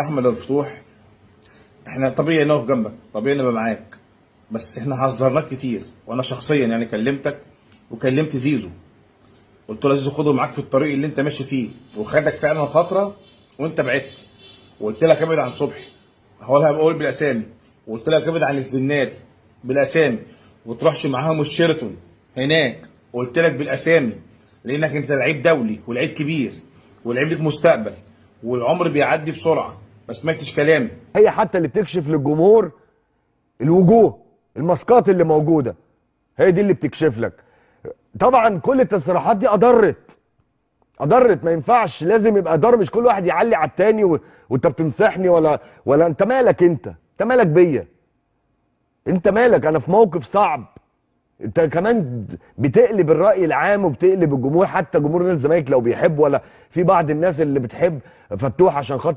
احمد الفتوح، احنا طبيعي نقف جنبك، طبيعي نبقى معاك، بس احنا حذرناك كتير، وانا شخصيا يعني كلمتك وكلمت زيزو، قلت له زيزو خده معاك في الطريق اللي انت ماشي فيه، وخدك فعلا فتره وانت بعدت، وقلت لك ابعد عن صبحي، هو انا بقول بالاسامي، وقلت لك ابعد عن الزناد بالاسامي، وتروحش معاهم الشيراتون هناك، قلت لك بالاسامي، لانك انت لعيب دولي ولعيب كبير ولعيب لك مستقبل، والعمر بيعدي بسرعه. ما سمعتش كلامي. هي حتى اللي بتكشف للجمهور الوجوه، الماسكات اللي موجوده هي دي اللي بتكشف لك. طبعا كل التصريحات دي اضرت، ما ينفعش، لازم يبقى ضر، مش كل واحد يعلي على التاني وانت بتنصحني ولا انت مالك، انت مالك بيا، انت مالك، انا في موقف صعب. انت كمان بتقلب الرأي العام وبتقلب الجمهور، حتى جمهور نادي الزمالك لو بيحب، ولا في بعض الناس اللي بتحب فتوح عشان خاطر